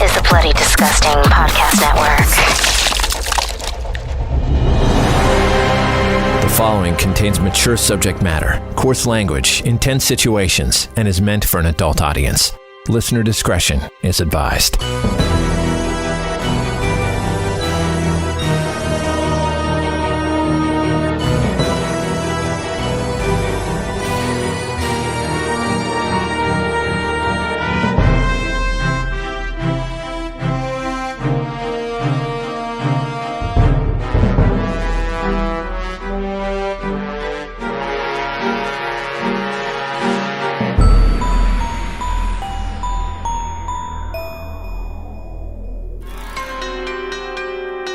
is the Bloody Disgusting Podcast Network. The following contains mature subject matter, coarse language, intense situations, and is meant for an adult audience. Listener discretion is advised.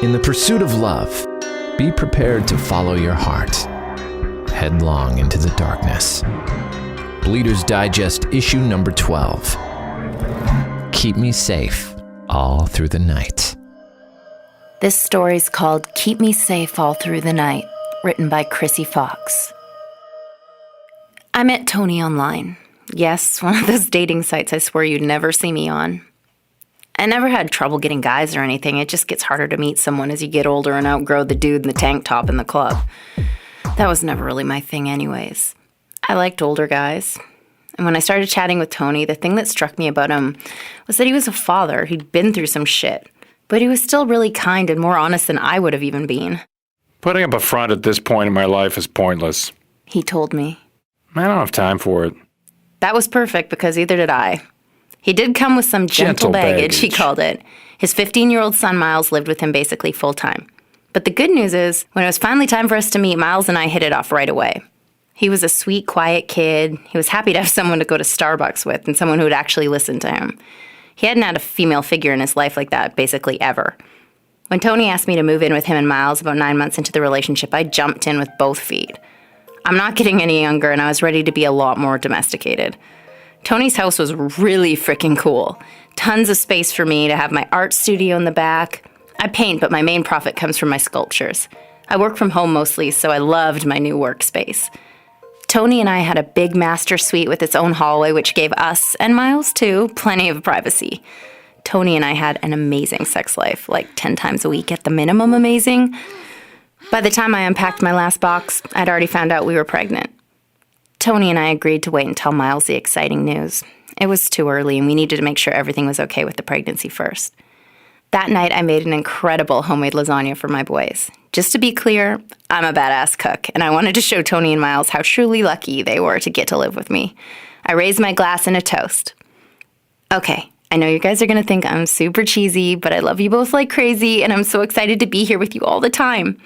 In the pursuit of love, be prepared to follow your heart headlong into the darkness. Bleeder's Digest, issue number 12. Keep me safe all through the night. This story's called Keep Me Safe All Through the Night, written by Chrissy Fox. I met Tony online. Yes, one of those dating sites I swear you'd never see me on. I never had trouble getting guys or anything. It just gets harder to meet someone as you get older and outgrow the dude in the tank top in the club. That was never really my thing anyways. I liked older guys. And when I started chatting with Tony, the thing that struck me about him was that he was a father. He'd been through some shit. But he was still really kind and more honest than I would have even been. Putting up a front at this point in my life is pointless. He told me. I don't have time for it. That was perfect because either did I. He did come with some gentle baggage, he called it. His 15-year-old son, Miles, lived with him basically full-time. But the good news is, when it was finally time for us to meet, Miles and I hit it off right away. He was a sweet, quiet kid. He was happy to have someone to go to Starbucks with and someone who would actually listen to him. He hadn't had a female figure in his life like that, basically ever. When Tony asked me to move in with him and Miles about 9 months into the relationship, I jumped in with both feet. I'm not getting any younger, and I was ready to be a lot more domesticated. Tony's house was really freaking cool. Tons of space for me to have my art studio in the back. I paint, but my main profit comes from my sculptures. I work from home mostly, so I loved my new workspace. Tony and I had a big master suite with its own hallway, which gave us, and Miles too, plenty of privacy. Tony and I had an amazing sex life, like 10 times a week at the minimum amazing. By the time I unpacked my last box, I'd already found out we were pregnant. Tony and I agreed to wait and tell Miles the exciting news. It was too early, and we needed to make sure everything was okay with the pregnancy first. That night, I made an incredible homemade lasagna for my boys. Just to be clear, I'm a badass cook, and I wanted to show Tony and Miles how truly lucky they were to get to live with me. I raised my glass in a toast. Okay, I know you guys are going to think I'm super cheesy, but I love you both like crazy, and I'm so excited to be here with you all the time.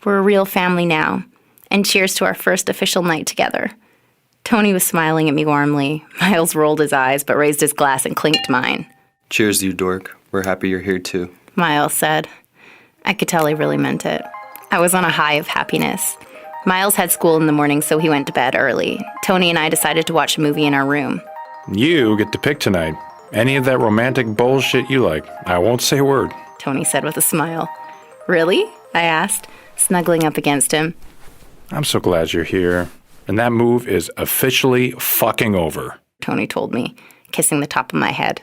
We're a real family now. And cheers to our first official night together. Tony was smiling at me warmly. Miles rolled his eyes, but raised his glass and clinked mine. Cheers, you dork. We're happy you're here, too. Miles said. I could tell he really meant it. I was on a high of happiness. Miles had school in the morning, so he went to bed early. Tony and I decided to watch a movie in our room. You get to pick tonight. Any of that romantic bullshit you like. I won't say a word. Tony said with a smile. Really? I asked, snuggling up against him. I'm so glad you're here. And that move is officially fucking over. Tony told me, kissing the top of my head.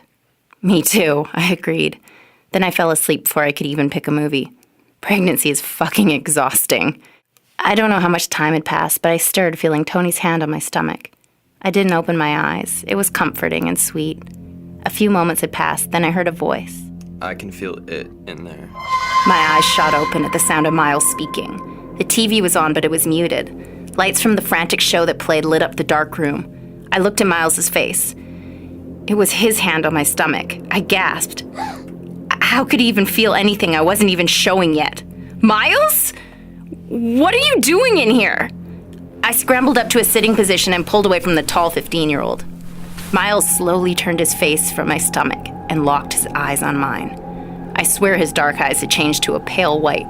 Me too, I agreed. Then I fell asleep before I could even pick a movie. Pregnancy is fucking exhausting. I don't know how much time had passed, but I stirred, feeling Tony's hand on my stomach. I didn't open my eyes. It was comforting and sweet. A few moments had passed, then I heard a voice. I can feel it in there. My eyes shot open at the sound of Miles speaking. The TV was on, but it was muted. Lights from the frantic show that played lit up the dark room. I looked at Miles's face. It was his hand on my stomach. I gasped. How could he even feel anything I wasn't even showing yet? Miles? What are you doing in here? I scrambled up to a sitting position and pulled away from the tall 15-year-old. Miles slowly turned his face from my stomach and locked his eyes on mine. I swear his dark eyes had changed to a pale white,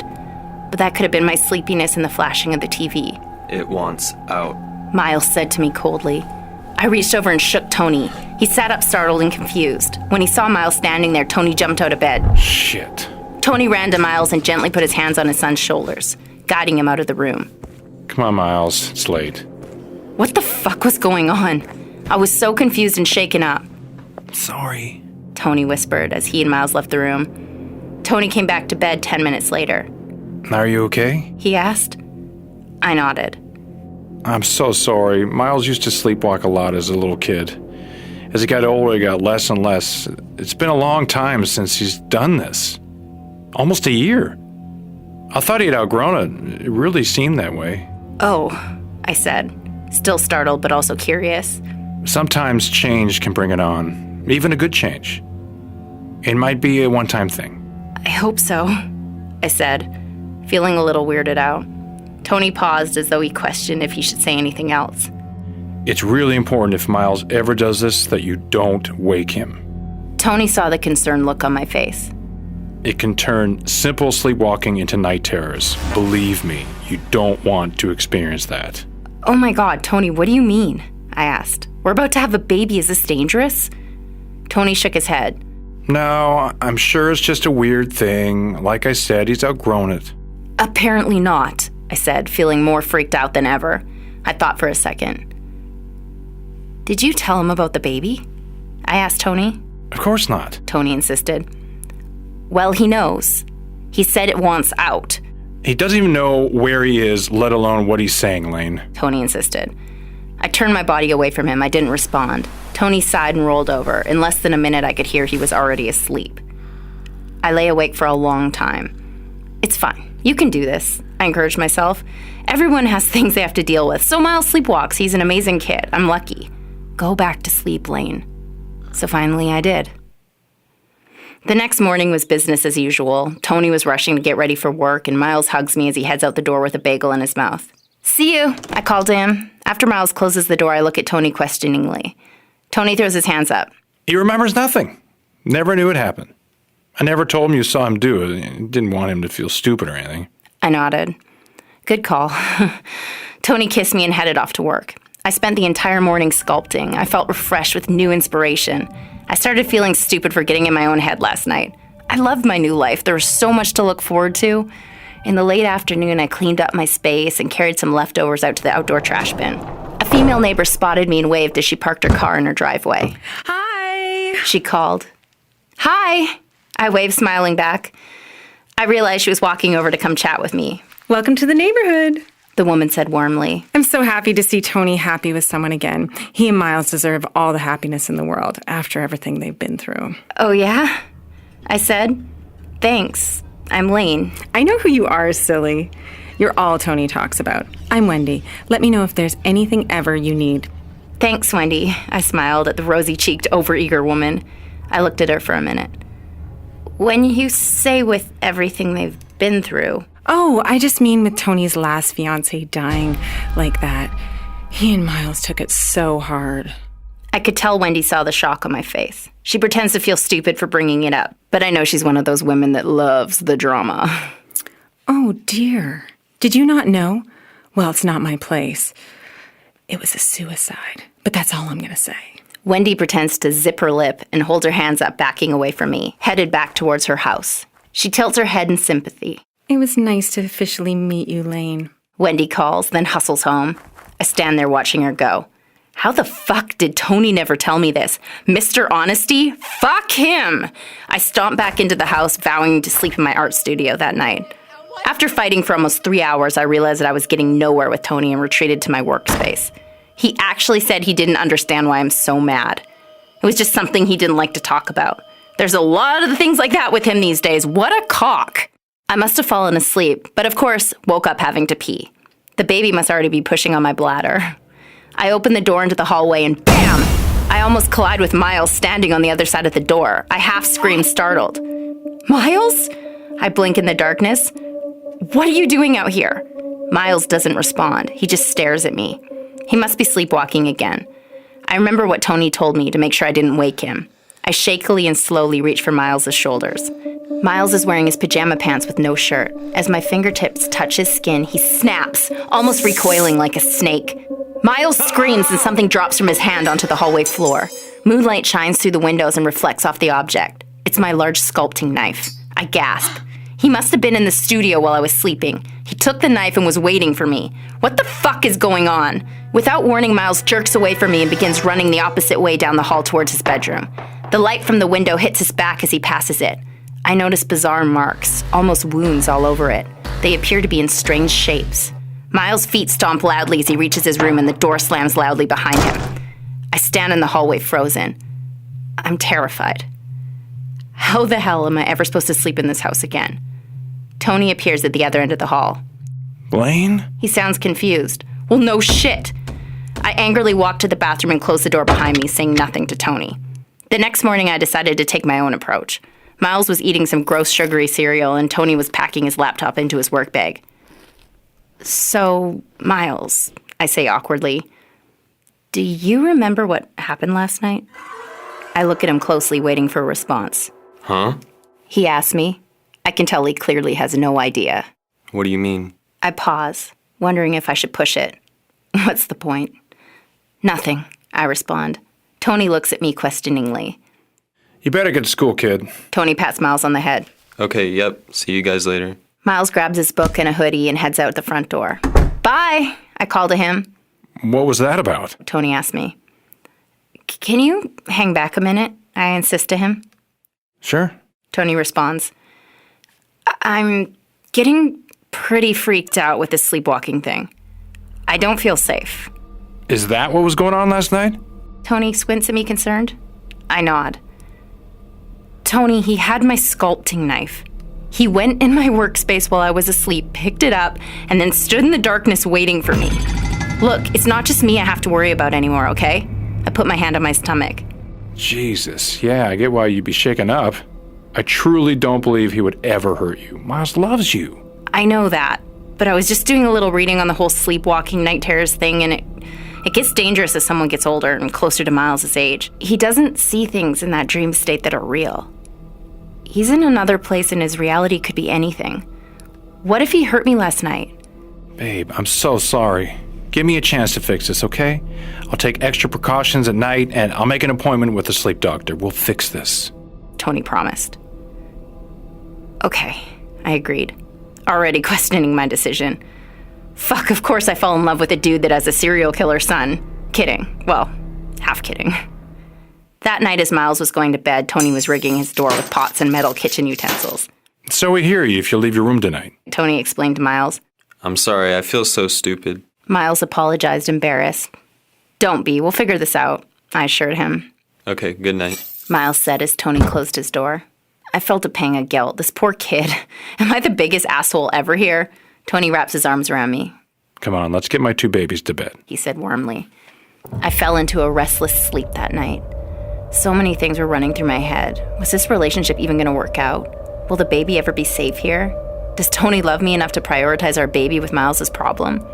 but that could have been my sleepiness and the flashing of the TV. It wants out, Miles said to me coldly. I reached over and shook Tony. He sat up startled and confused. When he saw Miles standing there, Tony jumped out of bed. Shit. Tony ran to Miles and gently put his hands on his son's shoulders, guiding him out of the room. Come on, Miles. It's late. What the fuck was going on? I was so confused and shaken up. Sorry. Tony whispered as he and Miles left the room. Tony came back to bed 10 minutes later. Are you okay? He asked. I nodded. I'm so sorry. Miles used to sleepwalk a lot as a little kid. As he got older, he got less and less. It's been a long time since he's done this. Almost a year. I thought he'd outgrown it. It really seemed that way. Oh, I said, still startled but also curious. Sometimes change can bring it on, even a good change. It might be a one-time thing. I hope so, I said, feeling a little weirded out. Tony paused as though he questioned if he should say anything else. It's really important if Miles ever does this that you don't wake him. Tony saw the concerned look on my face. It can turn simple sleepwalking into night terrors. Believe me, you don't want to experience that. Oh my God, Tony, what do you mean? I asked. We're about to have a baby. Is this dangerous? Tony shook his head. No, I'm sure it's just a weird thing. Like I said, he's outgrown it. Apparently not, I said, feeling more freaked out than ever. I thought for a second. Did you tell him about the baby? I asked Tony. Of course not. Tony insisted. Well, he knows. He said it wants out. He doesn't even know where he is, let alone what he's saying, Layne. Tony insisted. I turned my body away from him. I didn't respond. Tony sighed and rolled over. In less than a minute, I could hear he was already asleep. I lay awake for a long time. It's fine. You can do this, I encouraged myself. Everyone has things they have to deal with. So Miles sleepwalks. He's an amazing kid. I'm lucky. Go back to sleep, Layne. So finally, I did. The next morning was business as usual. Tony was rushing to get ready for work, and Miles hugs me as he heads out the door with a bagel in his mouth. See you, I called to him. After Miles closes the door, I look at Tony questioningly. Tony throws his hands up. He remembers nothing. Never knew it happened. I never told him you saw him do it. I didn't want him to feel stupid or anything. I nodded. Good call. Tony kissed me and headed off to work. I spent the entire morning sculpting. I felt refreshed with new inspiration. I started feeling stupid for getting in my own head last night. I loved my new life. There was so much to look forward to. In the late afternoon, I cleaned up my space and carried some leftovers out to the outdoor trash bin. A female neighbor spotted me and waved as she parked her car in her driveway. Hi! She called. Hi! I waved, smiling back. I realized she was walking over to come chat with me. Welcome to the neighborhood. The woman said warmly. I'm so happy to see Tony happy with someone again. He and Miles deserve all the happiness in the world after everything they've been through. Oh, yeah? I said. Thanks. I'm Layne. I know who you are, silly. You're all Tony talks about. I'm Wendy. Let me know if there's anything ever you need. Thanks, Wendy. I smiled at the rosy-cheeked, overeager woman. I looked at her for a minute. When you say with everything they've been through... Oh, I just mean with Tony's last fiancé dying like that. He and Miles took it so hard. I could tell Wendy saw the shock on my face. She pretends to feel stupid for bringing it up, but I know she's one of those women that loves the drama. Oh, dear. Did you not know? Well, it's not my place. It was a suicide, but that's all I'm going to say. Wendy pretends to zip her lip and holds her hands up, backing away from me, headed back towards her house. She tilts her head in sympathy. It was nice to officially meet you, Layne. Wendy calls, then hustles home. I stand there watching her go. How the fuck did Tony never tell me this? Mr. Honesty? Fuck him! I stomped back into the house, vowing to sleep in my art studio that night. After fighting for almost 3 hours, I realized that I was getting nowhere with Tony and retreated to my workspace. He actually said he didn't understand why I'm so mad. It was just something he didn't like to talk about. There's a lot of things like that with him these days. What a cock! I must have fallen asleep, but of course, woke up having to pee. The baby must already be pushing on my bladder. I opened the door into the hallway and BAM! I almost collide with Miles standing on the other side of the door. I half screamed, startled. Miles? I blink in the darkness. What are you doing out here? Miles doesn't respond. He just stares at me. He must be sleepwalking again. I remember what Tony told me to make sure I didn't wake him. I shakily and slowly reach for Miles' shoulders. Miles is wearing his pajama pants with no shirt. As my fingertips touch his skin, he snaps, almost recoiling like a snake. Miles screams and something drops from his hand onto the hallway floor. Moonlight shines through the windows and reflects off the object. It's my large sculpting knife. I gasp. He must have been in the studio while I was sleeping. He took the knife and was waiting for me. What the fuck is going on? Without warning, Miles jerks away from me and begins running the opposite way down the hall towards his bedroom. The light from the window hits his back as he passes it. I notice bizarre marks, almost wounds all over it. They appear to be in strange shapes. Miles' feet stomp loudly as he reaches his room and the door slams loudly behind him. I stand in the hallway frozen. I'm terrified. How the hell am I ever supposed to sleep in this house again? Tony appears at the other end of the hall. Layne? He sounds confused. Well, no shit. I angrily walk to the bathroom and close the door behind me, saying nothing to Tony. The next morning, I decided to take my own approach. Miles was eating some gross sugary cereal, and Tony was packing his laptop into his work bag. So, Miles, I say awkwardly, do you remember what happened last night? I look at him closely, waiting for a response. Huh? He asks me. I can tell he clearly has no idea. What do you mean? I pause, wondering if I should push it. What's the point? Nothing, I respond. Tony looks at me questioningly. You better get to school, kid. Tony pats Miles on the head. Okay, yep. See you guys later. Miles grabs his book and a hoodie and heads out the front door. Bye, I call to him. What was that about? Tony asks me. Can you hang back a minute? I insist to him. Sure. Tony responds. I'm getting pretty freaked out with this sleepwalking thing. I don't feel safe. Is that what was going on last night? Tony squints at me concerned. I nod. Tony, he had my sculpting knife. He went in my workspace while I was asleep, picked it up, and then stood in the darkness waiting for me. Look, it's not just me I have to worry about anymore, okay? I put my hand on my stomach. Jesus, yeah, I get why you'd be shaken up. I truly don't believe he would ever hurt you. Miles loves you. I know that, but I was just doing a little reading on the whole sleepwalking night terrors thing, and it gets dangerous as someone gets older and closer to Miles' age. He doesn't see things in that dream state that are real. He's in another place and his reality could be anything. What if he hurt me last night? Babe, I'm so sorry. Give me a chance to fix this, okay? I'll take extra precautions at night, and I'll make an appointment with the sleep doctor. We'll fix this. Tony promised. Okay, I agreed, already questioning my decision. Fuck, of course I fell in love with a dude that has a serial killer son. Kidding. Well, half kidding. That night as Miles was going to bed, Tony was rigging his door with pots and metal kitchen utensils. So we hear you if you leave your room tonight. Tony explained to Miles. I'm sorry, I feel so stupid. Miles apologized, embarrassed. Don't be, we'll figure this out, I assured him. Okay, good night. Miles said as Tony closed his door. I felt a pang of guilt. This poor kid. Am I the biggest asshole ever here? Tony wraps his arms around me. Come on, let's get my two babies to bed. He said warmly. I fell into a restless sleep that night. So many things were running through my head. Was this relationship even going to work out? Will the baby ever be safe here? Does Tony love me enough to prioritize our baby with Miles' problem?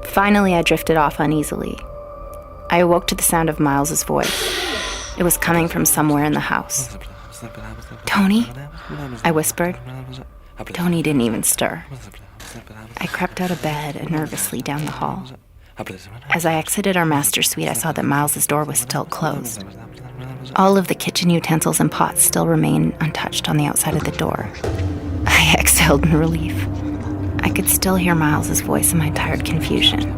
Finally, I drifted off uneasily. I awoke to the sound of Miles' voice. It was coming from somewhere in the house. Tony? I whispered. Tony didn't even stir. I crept out of bed and nervously down the hall. As I exited our master suite, I saw that Miles' door was still closed. All of the kitchen utensils and pots still remained untouched on the outside of the door. I exhaled in relief. I could still hear Miles' voice in my tired confusion.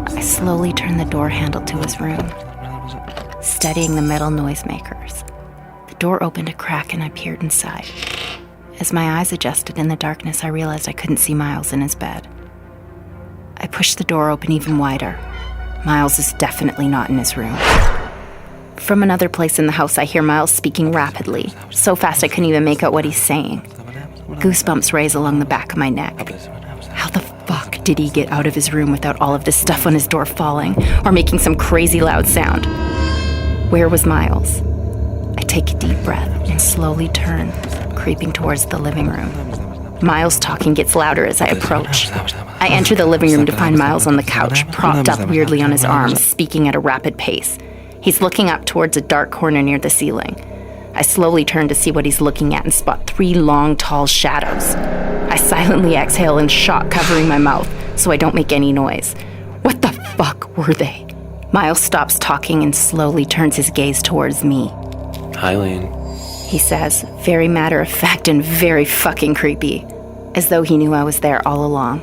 I slowly turned the door handle to his room, steadying the metal noisemakers. The door opened a crack and I peered inside. As my eyes adjusted in the darkness, I realized I couldn't see Miles in his bed. I pushed the door open even wider. Miles is definitely not in his room. From another place in the house, I hear Miles speaking rapidly, so fast I couldn't even make out what he's saying. Goosebumps raise along the back of my neck. How the fuck did he get out of his room without all of this stuff on his door falling, or making some crazy loud sound? Where was Miles? I take a deep breath and slowly turn, creeping towards the living room. Miles' talking gets louder as I approach. I enter the living room to find Miles on the couch, propped up weirdly on his arms, speaking at a rapid pace. He's looking up towards a dark corner near the ceiling. I slowly turn to see what he's looking at and spot 3 long, tall shadows. I silently exhale in shock, covering my mouth so I don't make any noise. What the fuck were they? Miles stops talking and slowly turns his gaze towards me. Hi, Layne. he says, very matter of fact and very fucking creepy, as though he knew I was there all along.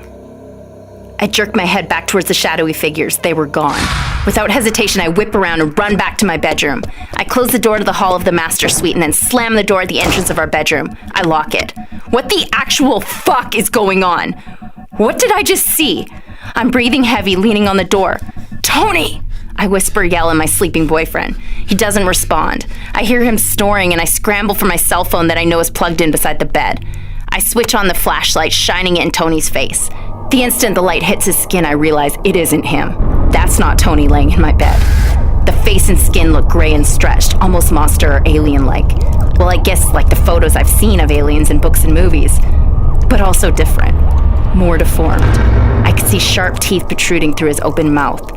I jerked my head back towards the shadowy figures. They were gone. Without hesitation, I whip around and run back to my bedroom. I close the door to the hall of the master suite and then slam the door at the entrance of our bedroom. I lock it. What the actual fuck is going on? What did I just see? I'm breathing heavy, leaning on the door. Tony! I whisper, yell at my sleeping boyfriend. He doesn't respond. I hear him snoring and I scramble for my cell phone that I know is plugged in beside the bed. I switch on the flashlight, shining it in Tony's face. The instant the light hits his skin, I realize it isn't him. That's not Tony laying in my bed. The face and skin look gray and stretched, almost monster or alien-like. Well, I guess like the photos I've seen of aliens in books and movies. But also different. More deformed. I could see sharp teeth protruding through his open mouth.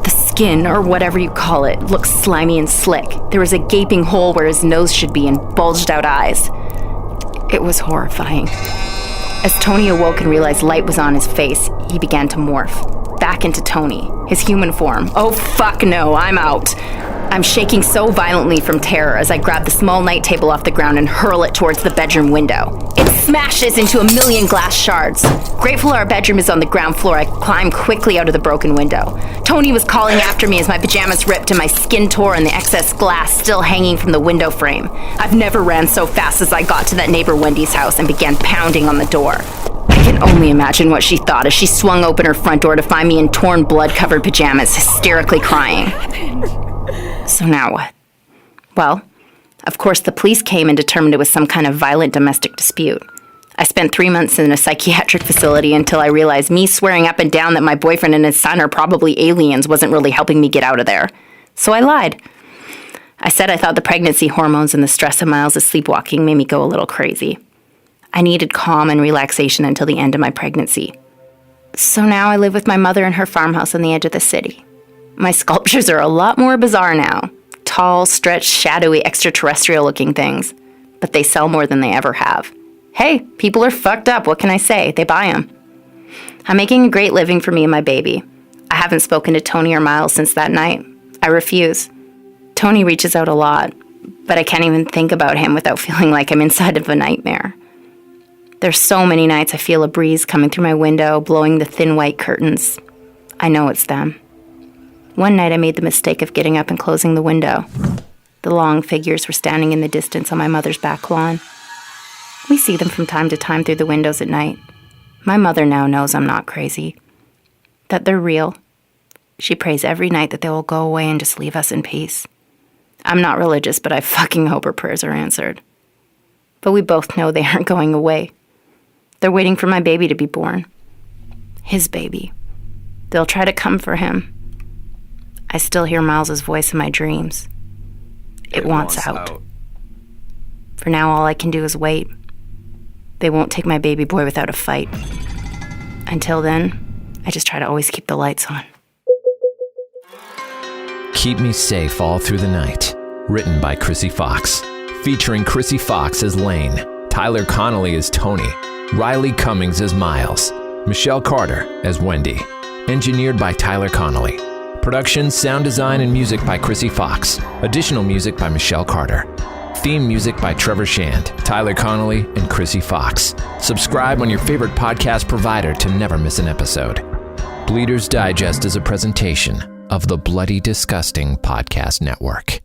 The skin, or whatever you call it, looks slimy and slick. There was a gaping hole where his nose should be and bulged out eyes. It was horrifying. As Tony awoke and realized light was on his face, he began to morph. Back into Tony, his human form. Oh fuck no, I'm out. I'm shaking so violently from terror as I grab the small night table off the ground and hurl it towards the bedroom window. It smashes into 1,000,000 glass shards. Grateful our bedroom is on the ground floor, I climb quickly out of the broken window. Tony was calling after me as my pajamas ripped and my skin tore and the excess glass still hanging from the window frame. I've never ran so fast as I got to that neighbor Wendy's house and began pounding on the door. I can only imagine what she thought as she swung open her front door to find me in torn, blood-covered pajamas, hysterically crying. So now what? Well, of course the police came and determined it was some kind of violent domestic dispute. I spent 3 months in a psychiatric facility until I realized me swearing up and down that my boyfriend and his son are probably aliens wasn't really helping me get out of there. So I lied. I said I thought the pregnancy hormones and the stress of Miles' sleepwalking made me go a little crazy. I needed calm and relaxation until the end of my pregnancy. So now I live with my mother in her farmhouse on the edge of the city. My sculptures are a lot more bizarre now. Tall, stretched, shadowy, extraterrestrial-looking things. But they sell more than they ever have. Hey, people are fucked up, what can I say? They buy them. I'm making a great living for me and my baby. I haven't spoken to Tony or Miles since that night. I refuse. Tony reaches out a lot, but I can't even think about him without feeling like I'm inside of a nightmare. There's so many nights I feel a breeze coming through my window, blowing the thin white curtains. I know it's them. One night I made the mistake of getting up and closing the window. The long figures were standing in the distance on my mother's back lawn. We see them from time to time through the windows at night. My mother now knows I'm not crazy, that they're real. She prays every night that they will go away and just leave us in peace. I'm not religious, but I fucking hope her prayers are answered. But we both know they aren't going away. They're waiting for my baby to be born. His baby. They'll try to come for him. I still hear Miles' voice in my dreams. It wants out. For now, all I can do is wait. They won't take my baby boy without a fight. Until then, I just try to always keep the lights on. Keep Me Safe All Through the Night. Written by Chrissy Fox. Featuring Chrissy Fox as Layne, Tyler Connolly as Tony, Riley Cummings as Miles, Michelle Carter as Wendy. Engineered by Tyler Connolly. Production, sound design, and music by Chrissy Fox. Additional music by Michelle Carter. Theme music by Trevor Shand, Tyler Connolly, and Chrissy Fox. Subscribe on your favorite podcast provider to never miss an episode. Bleeders Digest is a presentation of the Bloody Disgusting Podcast Network.